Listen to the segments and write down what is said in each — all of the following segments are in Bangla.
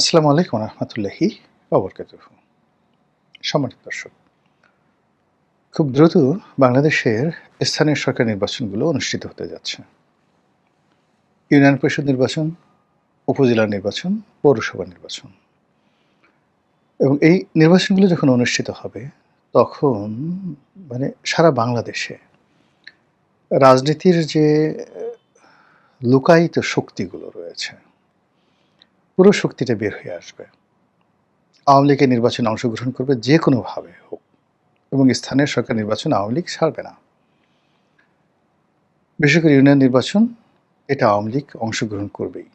আসসালামু আলাইকুম রহমতুল্লাহি ওয়া বারাকাতুহু। সম্মানিত দর্শক, খুব দ্রুত বাংলাদেশের স্থানীয় সরকার নির্বাচনগুলো অনুষ্ঠিত হতে যাচ্ছে। ইউনিয়ন পরিষদ নির্বাচন, উপজেলা নির্বাচন, পৌরসভা নির্বাচন এবং এই নির্বাচনগুলো যখন অনুষ্ঠিত হবে তখন সারা বাংলাদেশে রাজনীতির যে লুকায়িত শক্তিগুলো রয়েছে পুরো শক্তিটা বের হয়ে আসবে। আওয়ামী লীগের নির্বাচনে অংশগ্রহণ করবে যে কোনোভাবে হোক এবং স্থানীয় সরকার নির্বাচন আওয়ামী লীগ ছাড়বে না। বিশেষ করে ইউনিয়ন নির্বাচন, এটা আওয়ামী লীগ অংশগ্রহণ করবেই।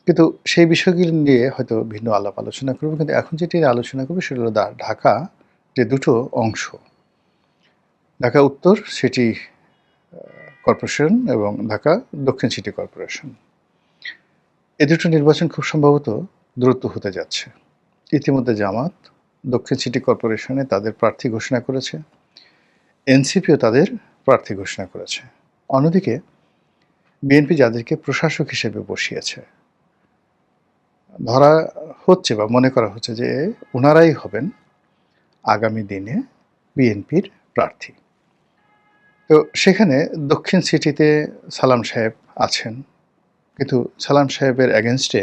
কিন্তু সেই বিষয়গুলো নিয়ে হয়তো ভিন্ন আলাপ আলোচনা করব। কিন্তু এখন যেটি নিয়ে আলোচনা করব সেটা হলো ঢাকা যে দুটো অংশ, ঢাকা উত্তর সিটি কর্পোরেশন এবং ঢাকা দক্ষিণ সিটি কর্পোরেশন। এই দুটো নির্বাচন খুব সম্ভবত দ্রুত হতে যাচ্ছে। ইতিমধ্যে জামাত দক্ষিণ সিটি কর্পোরেশনে তাদের প্রার্থী ঘোষণা করেছে, এনসিপিও তাদের প্রার্থী ঘোষণা করেছে। অন্যদিকে বিএনপি যাদেরকে প্রশাসক হিসেবে বসিয়েছে, ধরা হচ্ছে বা মনে করা হচ্ছে যে ওনারাই হবেন আগামী দিনে বিএনপির প্রার্থী। তো সেখানে দক্ষিণ সিটিতে সালাম সাহেব আছেন, কিন্তু সালাম সাহেবের এগেনস্টে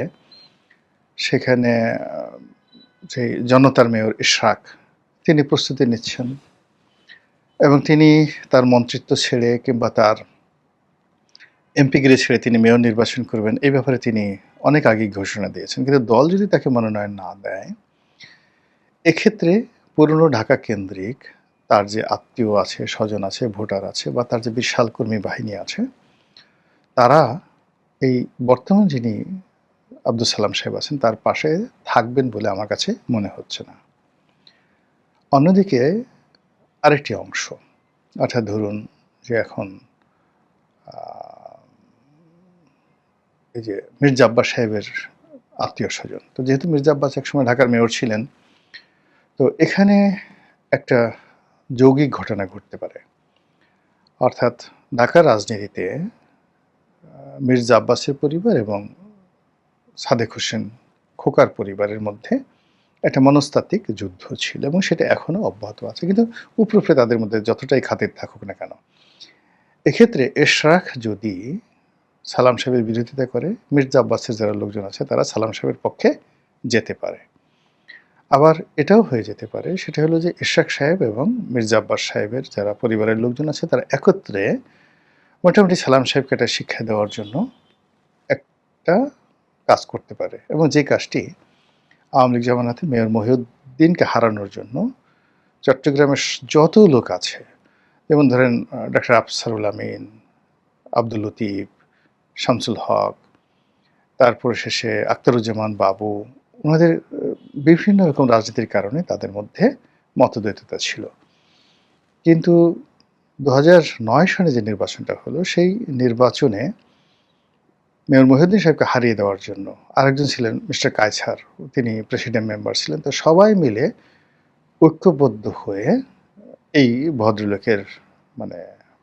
সেখানে যে জনতার মেয়র ইশরাক, তিনি প্রস্তুতি নিচ্ছেন এবং তিনি তার মন্ত্রিত্ব ছেড়ে কিংবা তার এমপিগিরি ছেড়ে তিনি মেয়র নির্বাচন করবেন, এই ব্যাপারে তিনি অনেক আগেই ঘোষণা দিয়েছেন। কিন্তু দল যদি তাকে মনোনয়ন না দেয়, এক্ষেত্রে পুরনো ঢাকা কেন্দ্রিক তার যে আত্মীয় আছে, স্বজন আছে, ভোটার আছে বা তার যে বিশাল কর্মী বাহিনী আছে, তারা এই বর্তমান যিনি আব্দুল সালাম সাহেব আছেন তার পাশে থাকবেন বলে আমার কাছে মনে হচ্ছে না। অন্যদিকে আরেকটি অংশ, অর্থাৎ ধরুন যে এখন এই যে মির্জা আব্বাস সাহেবের আত্মীয় স্বজন, তো যেহেতু মির্জা আব্বাস একসময় ঢাকার মেয়র ছিলেন, তো এখানে একটা যৌগিক ঘটনা ঘটতে পারে। অর্থাৎ ঢাকার রাজনীতিতে মির্জা আব্বাসের পরিবার এবং সাদেক হোসেন খোকার পরিবারের মধ্যে একটা মনস্তাত্ত্বিক যুদ্ধ ছিল এবং সেটা এখনও অব্যাহত আছে। কিন্তু উপরে তাদের মধ্যে যতটাই খাতির থাকুক না কেন, এক্ষেত্রে এশরাক যদি সালাম সাহেবের বিরোধিতা করে, মির্জা আব্বাসের যারা লোকজন আছে তারা সালাম সাহেবের পক্ষে যেতে পারে। আবার এটাও হয়ে যেতে পারে, সেটা হলো যে ইশরাক সাহেব এবং মির্জা আব্বাস সাহেবের যারা পরিবারের লোকজন আছে তারা একত্রে মোটামুটি সালাম সাহেবকে একটা শিক্ষা দেওয়ার জন্য একটা কাজ করতে পারে এবং যে কাজটি আওয়ামী লীগ জামানাতে মেয়র মহিউদ্দিনকে হারানোর জন্য চট্টগ্রামের যত লোক আছে, যেমন ধরেন ডক্টর আফসারুল আমিন, আব্দুল লতিফ, শামসুল হক, তারপরে শেষে আখতারুজ্জামান বাবু, ওনাদের বিভিন্ন রকম রাজনীতির কারণে তাদের মধ্যে মতদ্বৈততা ছিল। কিন্তু 2009 সালে যে নির্বাচনটা হলো, সেই নির্বাচনে মেয়র মহিউদ্দিন সাহেবকে হারিয়ে দেওয়ার জন্য আরেকজন ছিলেন মিস্টার কায়ছার, তিনি প্রেসিডেন্ট মেম্বার ছিলেন। তো সবাই মিলে ঐক্যবদ্ধ হয়ে এই ভদ্রলোকের মানে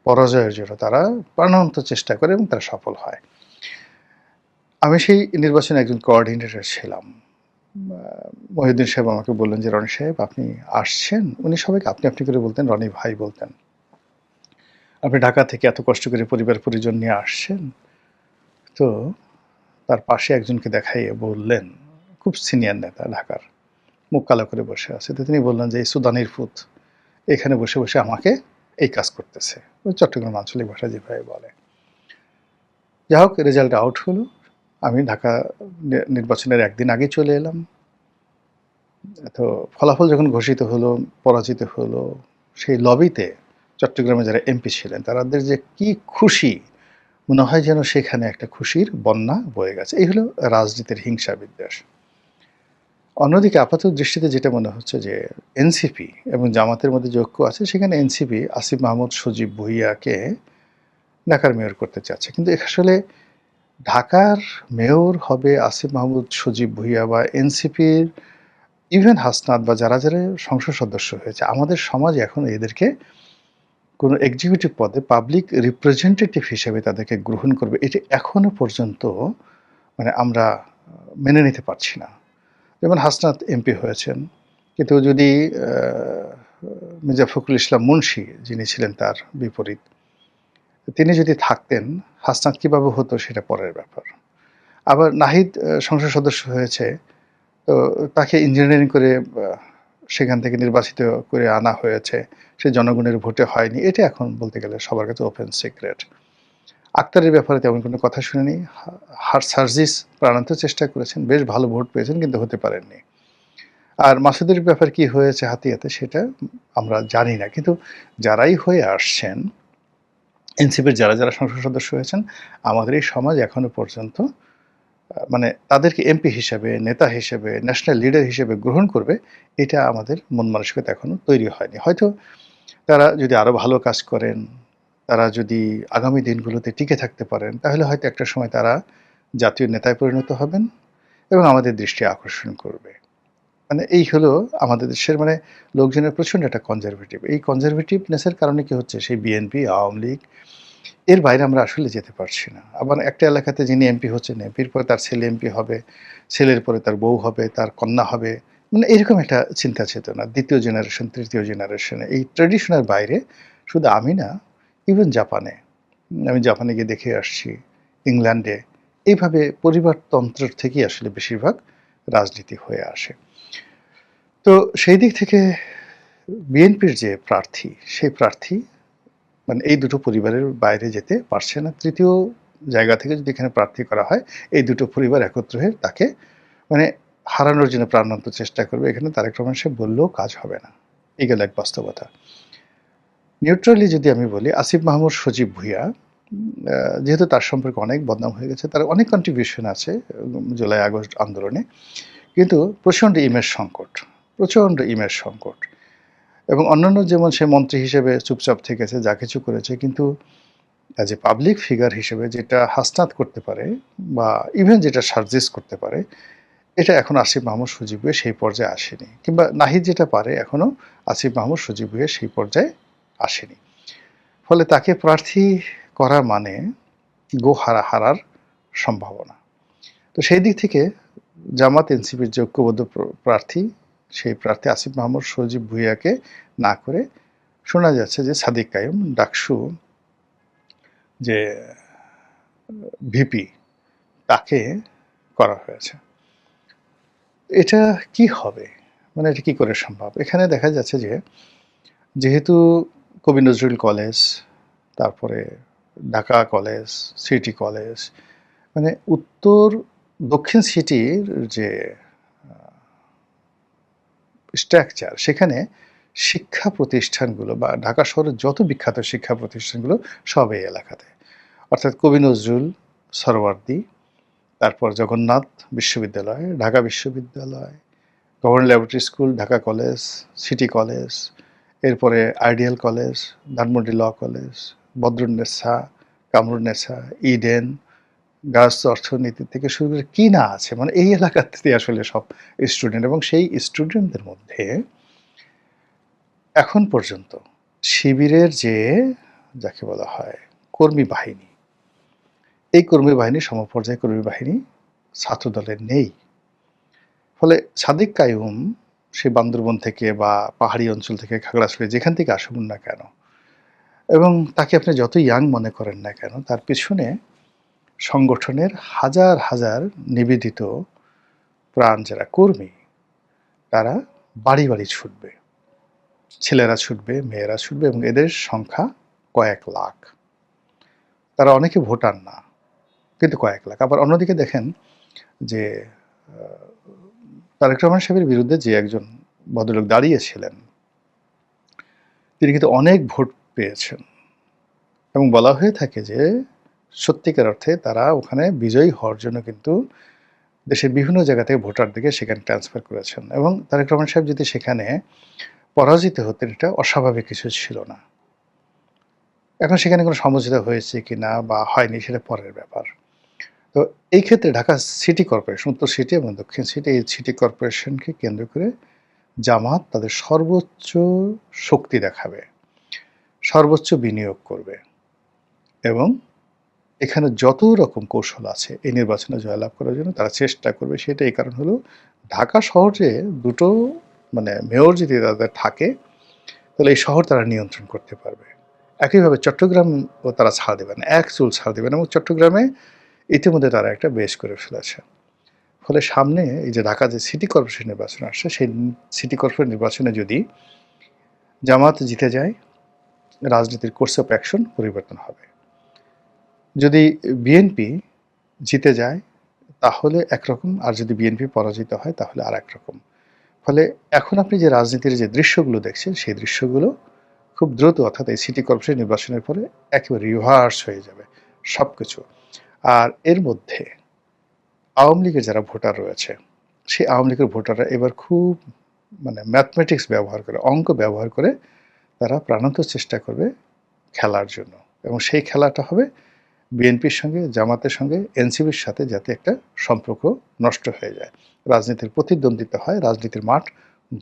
পরাজয়ের জন্য তারা প্রাণান্ত চেষ্টা করে এবং তারা সফল হয়। আমি সেই নির্বাচনে একজন কোঅর্ডিনেটর ছিলাম। মহিউদ্দিন সাহেব আমাকে বললেন যে, রনি সাহেব আপনি আসছেন? উনি সবাইকে আপনি আপনি করে বলতেন, রনি ভাই বলতেন। আপনি ঢাকা থেকে এত কষ্ট করে পরিবার পরিজন নিয়ে আসছেন। তো তার পাশে একজনকে দেখাইয়ে বললেন, খুব সিনিয়র নেতা ঢাকার, মুখ কালো করে বসে আছে। তো তিনি বললেন যে, এই সুদানির ফুত এখানে বসে বসে আমাকে এই কাজ করতেছে। ওই চট্টগ্রাম আঞ্চলিক ভাষা যেভাবে বলে। যাই হোক, রেজাল্ট আউট হলো। আমি ঢাকা নির্বাচনের একদিন আগে চলে এলাম। তো ফলাফল যখন ঘোষিত হলো, পরাজিত হলো, সেই লবিতে চট্টগ্রামে যারা এমপি ছিলেন তাদের যে কি খুশি, মনে হয় যেন সেখানে একটা খুশির বন্যা বয়ে গেছে। এই হলো রাজনীতির হিংসা বিদ্বেষ। অন্যদিকে আপাত দৃষ্টিতে যেটা মনে হচ্ছে যে এনসিপি এবং জামাতের মধ্যে যে ঐক্য আছে, সেখানে এনসিপি আসিফ মাহমুদ সজীব ভুঁইয়াকে ঢাকার মেয়র করতে চাচ্ছে। কিন্তু আসলে ঢাকার মেয়র হবে আসিফ মাহমুদ সজীব ভুঁইয়া বা এনসিপির ইভেন হাসনাত বা যারা সংসদ সদস্য হয়েছে, আমাদের সমাজ এখন এদেরকে কোনো এক্সিকিউটিভ পদে পাবলিক রিপ্রেজেন্টেটিভ হিসেবে তাদেরকে গ্রহণ করবে, এটি এখনো পর্যন্ত আমরা মেনে নিতে পারছি না। যেমন হাসনাত এমপি হয়েছেন, কিন্তু যদি মির্জা ফখরুল ইসলাম মুন্সী যিনি ছিলেন তার বিপরীত, তিনি যদি থাকতেন, হাসনাত কিভাবে হতো সেটা পরের ব্যাপার। আবার নাহিদ সংসদ সদস্য হয়েছে, তো তাকে ইঞ্জিনিয়ারিং করে সেখান থেকে নির্বাচিত করে আনা হয়েছে। সে জনগণের ভোটে হয়নি। এটা এখন বলতে গেলে সবার কাছে ওপেন সিক্রেট। আক্তারের ব্যাপারে তেমন কোনো কথা শুনিনি। সার্জিস প্রাণান্ত চেষ্টা করেছেন, বেশ ভালো ভোট পেয়েছেন, কিন্তু হতে পারেননি। আর মাসুদের ব্যাপার কি হয়েছে হাতিয়াতে সেটা আমরা জানি না। কিন্তু যারাই হয়ে আসছেন, এনসিপির যারা সংসদ সদস্য হয়েছেন, আমাদের এই সমাজ এখনো পর্যন্ত মানে তাদেরকে এমপি হিসেবে, নেতা হিসেবে, ন্যাশনাল লিডার হিসেবে গ্রহণ করবে, এটা আমাদের মন মানসিকতা এখনো তৈরি হয়নি। হয়তো তারা যদি আরো ভালো কাজ করেন, তারা যদি আগামী দিনগুলোতে টিকে থাকতে পারেন, তাহলে হয়তো একটা সময় তারা জাতীয় নেতায় পরিণত হবেন এবং আমাদের দৃষ্টি আকর্ষণ করবে। মানে এই হলো আমাদের দেশের লোকজনের প্রচণ্ড একটা কনজারভেটিভ। এই কনজারভেটিভনেসের কারণে কি হচ্ছে, সেই বিএনপি, আওয়ামী লীগ, এর বাইরে আমরা আসলে যেতে পারছি না। আবার একটা এলাকাতে যিনি এমপি হচ্ছেন, এমপির পরে তার ছেলে এমপি হবে, ছেলের পরে তার বউ হবে, তার কন্যা হবে। এরকম একটা চিন্তা চেতনা ২য় জেনারেশন, ৩য় জেনারেশনে। এই ট্র্যাডিশনের বাইরে শুধু আমি না, ইভেন জাপানে, আমি জাপানে গিয়ে দেখে আসছি, ইংল্যান্ডে, এইভাবে পরিবারতন্ত্রের থেকেই আসলে বেশিরভাগ রাজনীতি হয়ে আসে। তো সেই দিক থেকে বিএনপির যে প্রার্থী, সেই প্রার্থী এই দুটো পরিবারের বাইরে যেতে পারছে না। ৩য় জায়গা থেকে যদি এখানে প্রার্থী করা হয়, এই দুটো পরিবার একত্র হয়ে তাকে হারানোর জন্য প্রাণান্ত চেষ্টা করবে। এখানে তারেক রহমান সাহেব বললেও কাজ হবে না। এই গেল এক বাস্তবতা। নিউট্রালি যদি আমি বলি, আসিফ মাহমুদ সজীব ভুঁইয়া, যেহেতু তার সম্পর্কে অনেক বদনাম হয়ে গেছে, তার অনেক কন্ট্রিবিউশন আছে জুলাই আগস্ট আন্দোলনে, কিন্তু প্রচণ্ড ইমেজ সংকট, প্রচণ্ড ইমেজ সংকট। এবং অন্যান্য যেমন সে মন্ত্রী হিসেবে চুপচাপ থেকেছে, যা কিছু করেছে, কিন্তু অ্যাজ এ পাবলিক ফিগার হিসেবে যেটা হাসনাত করতে পারে বা ইভেন যেটা সার্জিস করতে পারে, এটা এখন আসিফ মাহমুদ সজীব ভুঁইয়া সেই পর্যায়ে আসেনি। কিংবা নাহিদ যেটা পারে, এখনও আসিফ মাহমুদ সজীব ভুঁইয়া সেই পর্যায়ে আসেনি। ফলে তাকে প্রার্থী করা মানে হারার সম্ভাবনা। তো সেই দিক থেকে জামাত এনসিপির যে ঐক্যবদ্ধ প্রার্থী, সেই প্রার্থী আসিফ মাহমুদ সজীব ভুঁইয়াকে না করে শোনা যাচ্ছে যে সাদিক কাইয়ুম, ডাকসু যে ভিপি, তাকে করা হয়েছে। এটা কি হবে, এটা কি করে সম্ভব? এখানে দেখা যাচ্ছে যে যেহেতু কবি নজরুল কলেজ, তারপরে ঢাকা কলেজ, সিটি কলেজ, উত্তর দক্ষিণ সিটির যে স্ট্রাকচার, সেখানে শিক্ষা প্রতিষ্ঠানগুলো বা ঢাকা শহরের যত বিখ্যাত শিক্ষা প্রতিষ্ঠানগুলো সব এই এলাকাতে। অর্থাৎ কবি নজরুল, সরওয়ার্দী, তারপর জগন্নাথ বিশ্ববিদ্যালয়, ঢাকা বিশ্ববিদ্যালয়, government laboratory school, Dhaka college, city college, এরপরে ideal college, Dhanmondi law college, Badrunnesa, Kamrunnesa, Eden, girls অর্থনীতি থেকে শুরু করে কি না আছে, এই এলাকাতে আসলে সব স্টুডেন্ট। এবং সেই স্টুডেন্টদের মধ্যে এখন পর্যন্ত শিবিরের যে যাকে বলা হয় কর্মী বাহিনী, এই কর্মী বাহিনী, সমপর্যায়ে কর্মী বাহিনী ছাত্রদলের নেই। ফলে সাদিক কাইয়ুম সে বান্দরবন থেকে বা পাহাড়ি অঞ্চল থেকে, খাগড়াছড়ি, যেখান থেকে আসুন না কেন, এবং তাকে আপনি যত ইয়াং মনে করেন না কেন, তার পিছনে সংগঠনের হাজার হাজার নিবেদিত প্রাণ যারা কর্মী, তারা বাড়ি বাড়ি ছুটবে, ছেলেরা ছুটবে, মেয়েরা ছুটবে, এবং এদের সংখ্যা কয়েক লাখ। তারা অনেকে ভোটার না, কিন্তু কয়েক লাখ। আবার অন্যদিকে দেখেন যে তারেক রহমান সাহেবের বিরুদ্ধে যে একজন ভদ্রলোক দাঁড়িয়েছিলেন, তিনি কিন্তু অনেক ভোট পেয়েছেন, এবং বলা হয়ে থাকে যে সত্যিকার অর্থে তারা ওখানে বিজয়ী হওয়ার জন্য কিন্তু দেশের বিভিন্ন জায়গা থেকে ভোটারদেরকে সেখানে ট্রান্সফার করেছেন। এবং তারেক রহমান সাহেব যদি সেখানে পরাজিত হতেন, এটা অস্বাভাবিক কিছু ছিল না। এখন সেখানে কোনো সমঝোতা হয়েছে কি না বা হয়নি, সেটা পরের ব্যাপার। তো এই ক্ষেত্রে ঢাকা সিটি কর্পোরেশন, উত্তর সিটি এবং দক্ষিণ সিটি, এই সিটি কর্পোরেশনকে কেন্দ্র করে জামাত তাদের সর্বোচ্চ শক্তি দেখাবে, সর্বোচ্চ বিনিয়োগ করবে, এবং এখানে যত রকম কৌশল আছে এই নির্বাচনে জয়লাভ করার জন্য তারা চেষ্টা করবে। সেটা এই কারণ হলো ঢাকা শহরে দুটো মানে মেয়র যদি তাদের থাকে তাহলে এই শহর তারা নিয়ন্ত্রণ করতে পারবে। একইভাবে চট্টগ্রামও তারা ছাড় দেবে না, এক চুল ছাড় দেবে না এবং চট্টগ্রামে ইতিমধ্যে তারা একটা বেশ করে ফেলেছে। ফলে সামনে এই যে ঢাকা যে সিটি কর্পোরেশন নির্বাচন আসছে সেই সিটি কর্পোরেশন নির্বাচনে যদি জামাত জিতে যায় রাজনীতির কোর্স অফ অ্যাকশন পরিবর্তন হবে। যদি বিএনপি জিতে যায় তাহলে একরকম, আর যদি বিএনপি পরাজিত হয় তাহলে আর একরকম। ফলে এখন আপনি যে রাজনীতির যে দৃশ্যগুলো দেখছেন সেই দৃশ্যগুলো খুব দ্রুত অর্থাৎ এই সিটি কর্পোরেশন নির্বাচনের পরে একেবারে রিভার্স হয়ে যাবে সব কিছু। আর এর মধ্যে আওয়ামী লীগের যারা ভোটার রয়েছে সেই আওয়ামী লীগের ভোটাররা এবার খুব মানে ম্যাথমেটিক্স ব্যবহার করে, অঙ্ক ব্যবহার করে তারা প্রাণান্ত চেষ্টা করবে খেলার জন্য এবং সেই খেলাটা হবে বিএনপির সঙ্গে, জামাতের সঙ্গে, এনসিপির সাথে যাতে একটা সম্পর্ক নষ্ট হয়ে যায়, রাজনীতির প্রতিদ্বন্দ্বিতা হয়, রাজনীতির মাঠ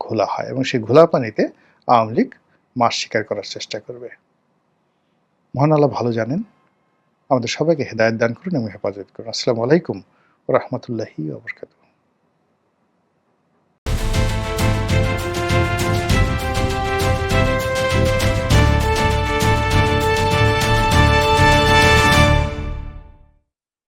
ঘোলা হয় এবং সেই ঘোলা পানিতে আওয়ামী লীগ মাছ শিকার করার চেষ্টা করবে। মহান আল্লাহ ভালো জানেন। আমাদের সবাইকে হেদায়েত দান করুন এবং হেফাজত করুন। আসসালামু আলাইকুম ওয়া রাহমাতুল্লাহি ওয়া বারাকাতুহু।